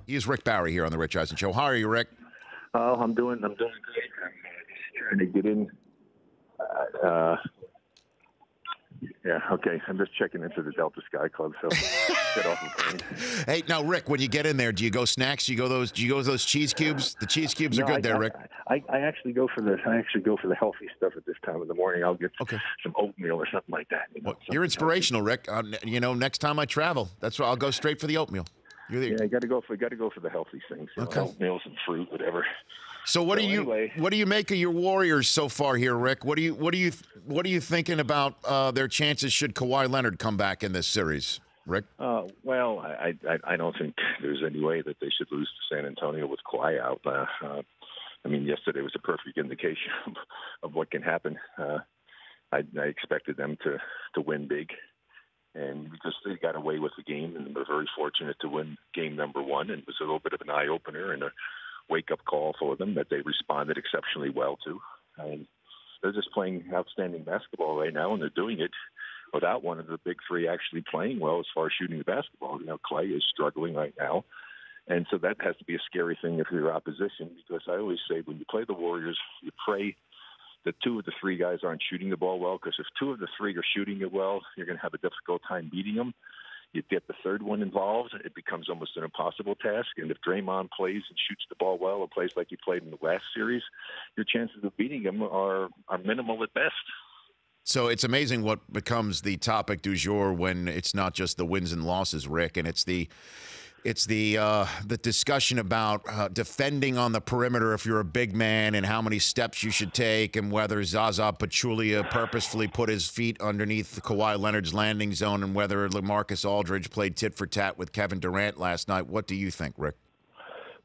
He is Rick Barry here on the Rich Eisen Show. How are you, Rick? Oh, I'm doing great. I'm just trying to get in. Yeah, okay. I'm just checking into the Delta Sky Club, so get off the plane. Hey, now, Rick, when you get in there, do you go snacks? Do you go those cheese cubes? The cheese cubes are good there, Rick. I actually go for the healthy stuff at this time of the morning. I'll get some oatmeal or something like that. Well, you're inspirational, Rick. Next time I travel, that's where I'll go straight for the oatmeal. Yeah, I got to go for the healthy things. Oatmeal, some fruit, whatever. So what do you make of your Warriors so far here, Rick? What are you thinking about their chances should Kawhi Leonard come back in this series, Rick? Well, I don't think there's any way that they should lose to San Antonio with Kawhi out. I mean, yesterday was a perfect indication of what can happen. I expected them to win big, and because they got away with the game, and they're very fortunate to win game number one, and it was a little bit of an eye opener and a wake-up call for them that they responded exceptionally well to. And they're just playing outstanding basketball right now, and they're doing it without one of the big three actually playing well as far as shooting the basketball. Clay is struggling right now, and so that has to be a scary thing if you're opposition, because I always say when you play the Warriors, you pray that two of the three guys aren't shooting the ball well, because if two of the three are shooting it well, you're going to have a difficult time beating them. You get the third one involved, it becomes almost an impossible task. And if Draymond plays and shoots the ball well and plays like he played in the last series, your chances of beating him are minimal at best. So it's amazing what becomes the topic du jour when it's not just the wins and losses, Rick, and it's the discussion about defending on the perimeter if you're a big man and how many steps you should take, and whether Zaza Pachulia purposefully put his feet underneath Kawhi Leonard's landing zone, and whether LaMarcus Aldridge played tit for tat with Kevin Durant last night. What do you think, Rick?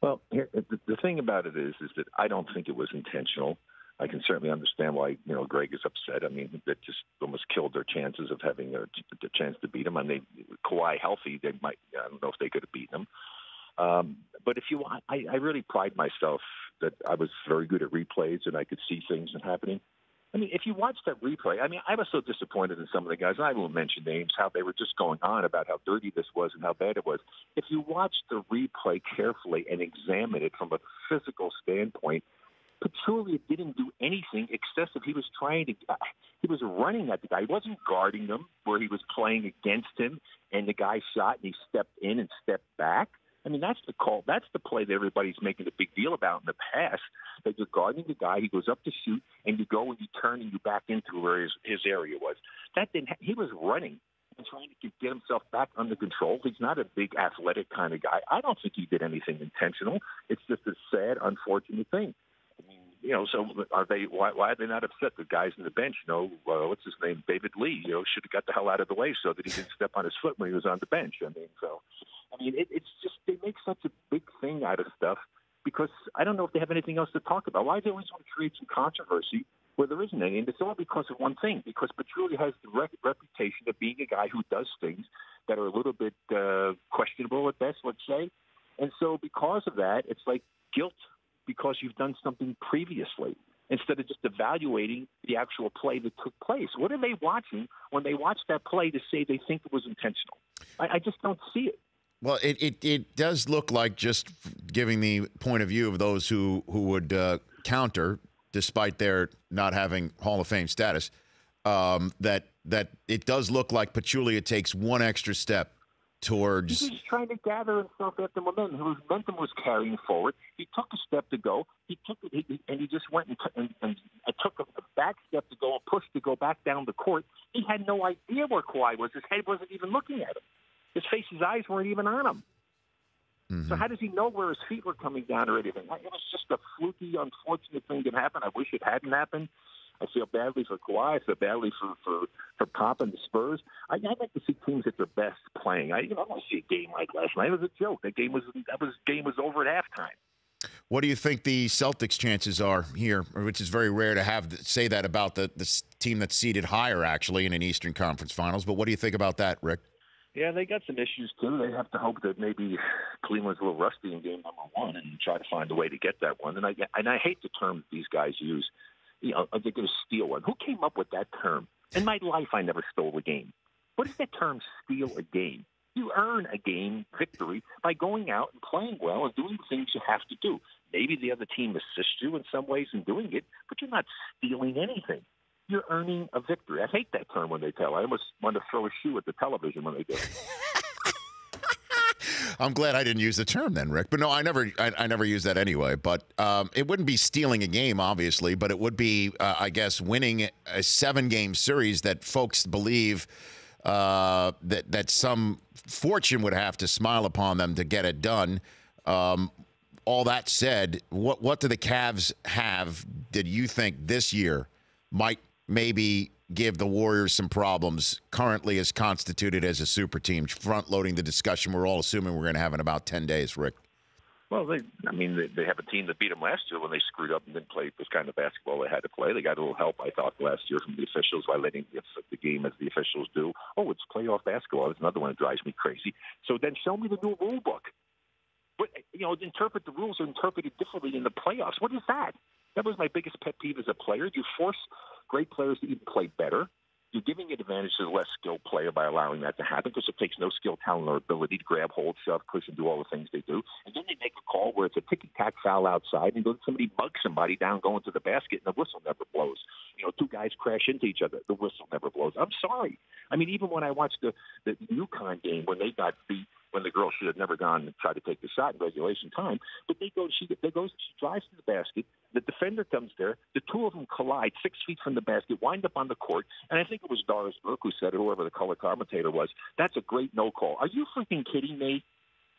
Well, the thing about it is that I don't think it was intentional. I can certainly understand why Greg is upset. I mean, that just almost killed their chances of having the chance to beat him. I mean, Kawhi healthy, they might. I don't know if they could have beaten him. But I really pride myself that I was very good at replays and I could see things happening. I mean, if you watch that replay, I mean, I was so disappointed in some of the guys. I won't mention names, how they were just going on about how dirty this was and how bad it was. If you watch the replay carefully and examine it from a physical standpoint, Pachulia didn't do anything excessive. He was he was running at the guy. He wasn't guarding him where he was playing against him, and the guy shot and he stepped in and stepped back. I mean, that's the call. That's the play that everybody's making a big deal about in the past, that you're guarding the guy, he goes up to shoot, and you go and you turn and you back into where his area was. He was running and trying to get himself back under control. He's not a big athletic kind of guy. I don't think he did anything intentional. It's just a sad, unfortunate thing. So are they? Why are they not upset? The guys on the bench, what's his name, David Lee, should have got the hell out of the way so that he didn't step on his foot when he was on the bench. It's just they make such a big thing out of stuff because I don't know if they have anything else to talk about. Why do they always want to create some controversy where there isn't any? And it's all because of one thing, because Pachulia has the reputation of being a guy who does things that are a little bit questionable at best, let's say. And so because of that, it's like guilt because you've done something previously, instead of just evaluating the actual play that took place. What are they watching when they watch that play to say they think it was intentional? I just don't see it. Well, it does look like, just giving the point of view of those who would counter, despite their not having Hall of Fame status, that it does look like Pachulia takes one extra step towards. He was trying to gather himself after momentum. His momentum was carrying forward. He took a step to go. He took it, and he just went and took a back step to go and pushed to go back down the court. He had no idea where Kawhi was. His head wasn't even looking at him. His face, his eyes weren't even on him. Mm-hmm. So how does he know where his feet were coming down or anything? It was just a fluky, unfortunate thing that happened. I wish it hadn't happened. I feel badly for Kawhi. I feel badly for Pop and the Spurs. I'd like to see teams at their best playing. I want to see a game like last night. It was a joke. That game was over at halftime. What do you think the Celtics' chances are here, which is very rare to say that about the team that's seeded higher, actually, in an Eastern Conference Finals? But what do you think about that, Rick? Yeah, they got some issues, too. They have to hope that maybe Cleveland's a little rusty in game number one and try to find a way to get that one. And I hate the term these guys use. They're going to steal one. Who came up with that term? In my life, I never stole a game. What is that term, steal a game? You earn a game victory by going out and playing well and doing the things you have to do. Maybe the other team assists you in some ways in doing it, but you're not stealing anything. You're earning a victory. I hate that term when they tell. I almost want to throw a shoe at the television when they do it. I'm glad I didn't use the term then, Rick. But no, I never use that anyway. But it wouldn't be stealing a game, obviously, but it would be, I guess, winning a 7-game series that folks believe that some fortune would have to smile upon them to get it done. All that said, what do the Cavs have that you think this year might maybe give the Warriors some problems currently as constituted as a super team, front-loading the discussion we're all assuming we're going to have in about 10 days, Rick? Well, they have a team that beat them last year when they screwed up and didn't play this kind of basketball they had to play. They got a little help, I thought, last year from the officials by letting the game as the officials do. Oh, it's playoff basketball. That's another one that drives me crazy. So then show me the new rule book. But, interpret the rules are interpreted differently in the playoffs. What is that? That was my biggest pet peeve as a player. You force great players to even play better. You're giving an advantage to the less skilled player by allowing that to happen because it takes no skill, talent, or ability to grab, hold, shove, push, and do all the things they do. And then they make a call where it's a ticky-tack foul outside and somebody mugs somebody down going to the basket and the whistle never blows. Two guys crash into each other. The whistle never blows. I'm sorry. I mean, even when I watched the UConn game when they got beat, when the girl should have never gone and tried to take the shot in regulation time. But she drives to the basket. The defender comes there. The two of them collide 6 feet from the basket, wind up on the court. And I think it was Doris Burke who said it, or whoever the color commentator was. That's a great no call. Are you freaking kidding me?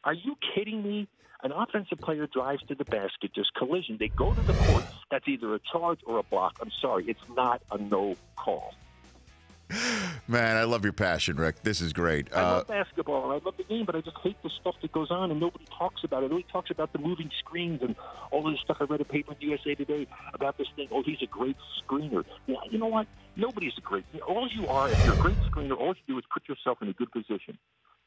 Are you kidding me? An offensive player drives to the basket, just collision. They go to the court. That's either a charge or a block. I'm sorry. It's not a no call. Man, I love your passion, Rick. This is great. I love basketball, and I love the game, but I just hate the stuff that goes on, and nobody talks about it. Nobody talks about the moving screens and all this stuff. I read a paper in USA Today about this thing. Oh, he's a great screener. Yeah, you know what? Nobody's a great. All you are, if you're a great screener, all you do is put yourself in a good position.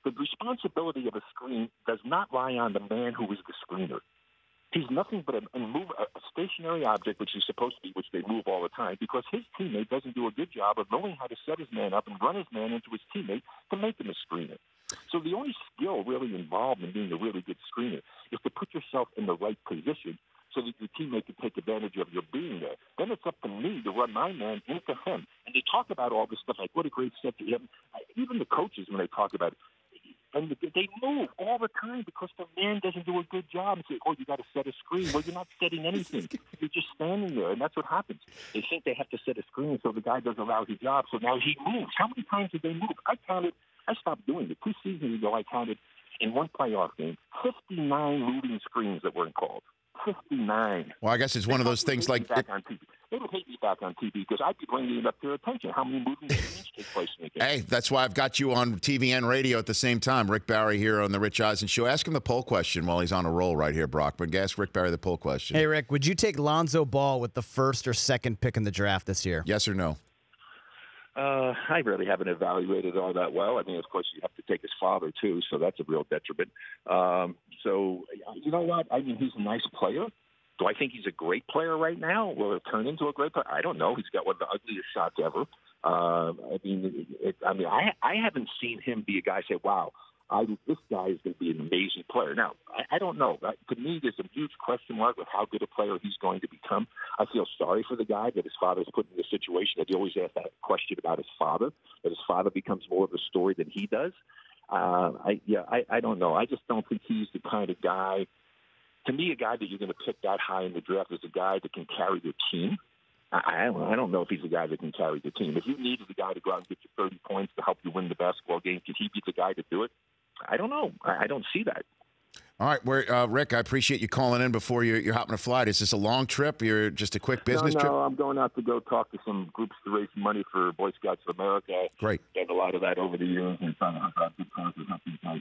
The responsibility of a screen does not lie on the man who is the screener. He's nothing but a stationary object, which he's supposed to be, which they move all the time, because his teammate doesn't do a good job of knowing how to set his man up and run his man into his teammate to make him a screener. So the only skill really involved in being a really good screener is to put yourself in the right position so that your teammate can take advantage of your being there. Then it's up to me to run my man into him. And they talk about all this stuff like what a great set to him. Even the coaches, when they talk about it, and they move all the time because the man doesn't do a good job and say, oh, you got to set a screen. Well, you're not setting anything. You're just standing there, and that's what happens. They think they have to set a screen so the guy does a lousy job, so now he moves. How many times did they move? I stopped doing it. 2 seasons ago, I counted in one playoff game 59 moving screens that weren't called. 59. Well, I guess it's one of those things like they would hate me back on TV because I'd be bringing it up to their attention how many moving screens take place in the game. Hey, that's why I've got you on TV and radio at the same time. Rick Barry here on the Rich Eisen Show. Ask him the poll question while he's on a roll right here, Brock. But ask Rick Barry the poll question. Hey, Rick, would you take Lonzo Ball with the first or second pick in the draft this year? Yes or no? I really haven't evaluated all that well. I mean, of course, you have to take his father, too, so that's a real detriment. So, you know what? I mean, he's a nice player. Do I think he's a great player right now? Will it turn into a great player? I don't know. He's got one of the ugliest shots ever. I haven't seen him be a guy say, wow, this guy is going to be an amazing player. Now, I don't know. To me, there's a huge question mark with how good a player he's going to become. I feel sorry for the guy that his father's put in this situation that he always asks that question about his father, that his father becomes more of a story than he does. I don't know. I just don't think he's the kind of guy. To me, a guy that you're going to pick that high in the draft is a guy that can carry your team. I don't know if he's a guy that can carry the team. If you needed a guy to go out and get you 30 points to help you win the basketball game, could he be the guy to do it? I don't know. I don't see that. All right, Rick, I appreciate you calling in before you're hopping a flight. Is this a long trip? You're just a quick business trip? No, I'm going out to go talk to some groups to raise money for Boy Scouts of America. Great. Done a lot of that over the years and trying to help out good causes, help these guys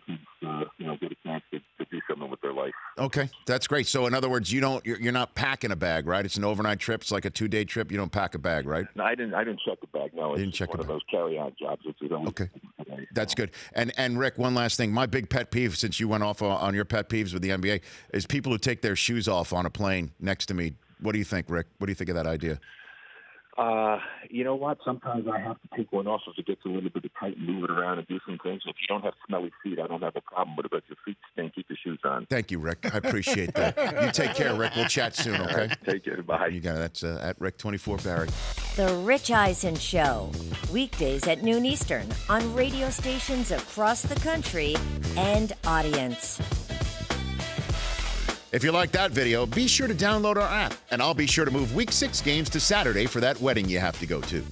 get a chance to do something with their life. Okay, that's great. So, in other words, you're not packing a bag, right? It's an overnight trip. It's like a 2-day trip. You don't pack a bag, right? No, I didn't check the bag. No, it's one of those carry-on jobs. Okay, that's good. And Rick, one last thing. My big pet peeve, since you went off on your pet peeves with the NBA, is people who take their shoes off on a plane next to me. What do you think, Rick? What do you think of that idea? You know what? Sometimes I have to take one off if it gets a little bit tight and move it around and do some things. If you don't have smelly feet, I don't have a problem with it. But if your feet stink, keep your shoes on. Thank you, Rick. I appreciate that. You take care, Rick. We'll chat soon, okay? Take care. Bye. You got it. That's at Rick24 Barry. The Rich Eisen Show, weekdays at noon Eastern on radio stations across the country and audience. If you like that video, be sure to download our app, and I'll be sure to move Week 6 games to Saturday for that wedding you have to go to.